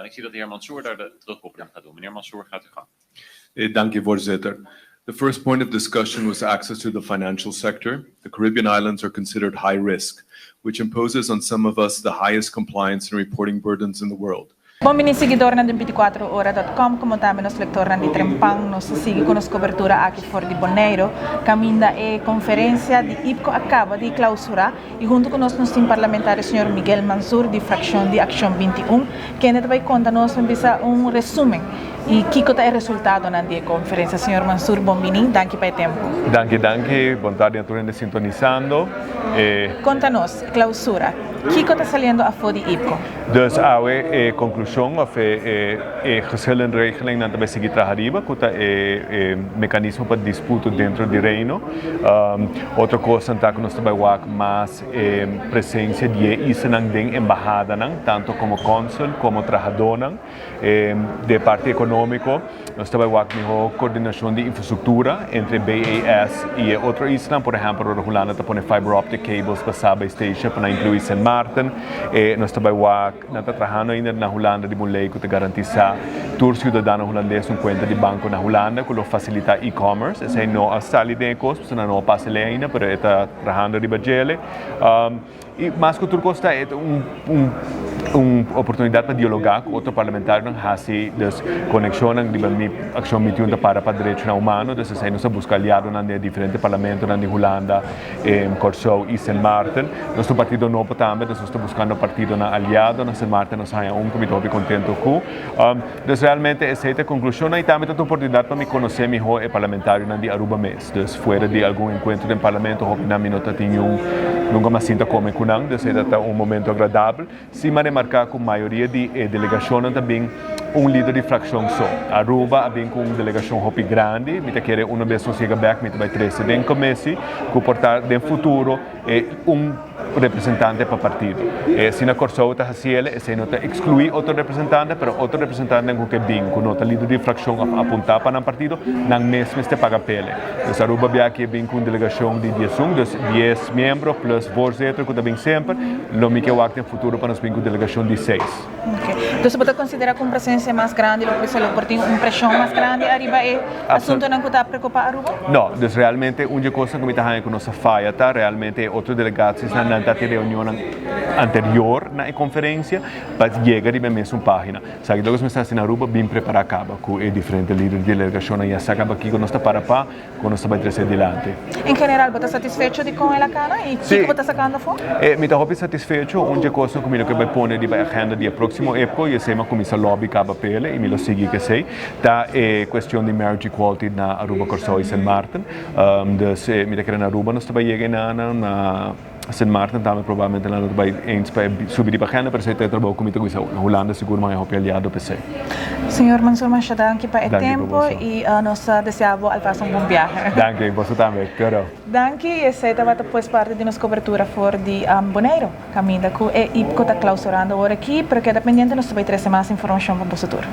Ik zie dat de heer Mansur daar de terugkoppeling gaat doen. Meneer Mansur, gaat u gang. Dank u, voorzitter. The first point of discussion was access to the financial sector. The Caribbean islands are considered high risk, which imposes on some of us the highest compliance and reporting burdens in the world. Bom mini seguidor na 24hora.com, como também nos lector na de Trempang, nos sigue com nos cobertura aqui fora de Boneiro. Caminda e conferência de IPKO acaba de clausurar e junto conosco nos tem parlamentário senhor Miguel Mansur, de fração de Accion 21, que ainda vai contar-nos resumen e que é o resultado na conferência. Senhor Mansur, bom mini, danke pelo tempo. Danke, boa tarde a todos sintonizando. Conta-nos, clausura, que está saliendo a fora de IPKO? Dus a conclusão é verschillende regelingen dat we seguir trajariba, que é mecanismo para disputa dentro do reino. Outra coisa que nós trabalhamos mais presença de isenang den embajada, tanto como cônsul como trabajador, de parte econômico. Nós trabalhamos com coordenação de infraestrutura entre BAS e outro isla, por exemplo, a Holanda está pondo fiber optic cables para Sabah Station para incluir Saint Martin. Nós trabalhamos trabalhando ainda na Holanda de mulher que garantiza todos os cidadãos holandeses conta de banco na Holanda que facilita e-commerce. Esse não é salidecos, não passa ainda, mas está trabalhando de bagele. E mais que tudo costa é uma oportunidade para dialogar com outro parlamentário, assim, das conexões de Accion 21 para direitos humanos, então assim nós buscamos aliados na diferentes parlamentos na Holanda, Corso e Saint Martin. Nosso partido novo também, nós estamos buscando partido na aliado na Saint Martin, nós temos que estou contente com. Então realmente essa é a conclusão e também tem oportunidade para me conhecer melhor o parlamentário na de Aruba mês. Então fora de algum encontro no parlamento, eu não minota tenho nunca mais sinta como kunang, então é momento agradável. Se marcar com a maioria de delegações também líder de fração só. Aruba vem com uma delegação hopi grande, me quer uma vez não chega back, me vai trazer den comece, que portar den futuro representante para partido. Se na Consulta Interparlamentario se não excluir outro representante, mas outro representante com que vem, com outra líder de fração apontar para o partido, não mesmo este paga pele. Então Aruba vem com uma delegação de 10 membros plus voorzitter, que também sempre, lo me que eu no futuro para nós vir com delegação de 6. Okay. Então você considera com presença mais grande, lo por uma pressão mais grande, arriba é assunto não está preocupar Aruba? Não, então realmente uma coisa que me está com nossa falha, tá realmente outros delegados na reunião anterior na conferência, para chegar a mesma página. Sabe, logo que estamos na Aruba, bem preparado acaba, com diferentes líderes de delegação e essa acaba aqui com nossa para com nossa vai trazer adiante. Em geral, você está satisfeito de com ela cara e que você está sacando fora? Me está muito satisfeito, uma coisa que vai pôr de agenda de próximo época e sei como essa lobby acaba pele e me lo sigue que sei, tá questão de marriage equality na Aruba Corso e Saint Martin, dus me quer na Aruba nós também chega na Saint Martin também provavelmente lá vai para subir de agenda, mas até trabalho com na Holanda seguro mais hopi aliado PC. Senhor Mansur, muito danke para o tempo e nós desejamos alface bom viagem. Danke, você também, claro. Danke, essa estava depois parte de nossa cobertura fora de Boneiro, caminho que IPKO está clausurando agora aqui, porque dependente nós vai trazer mais informação para o futuro.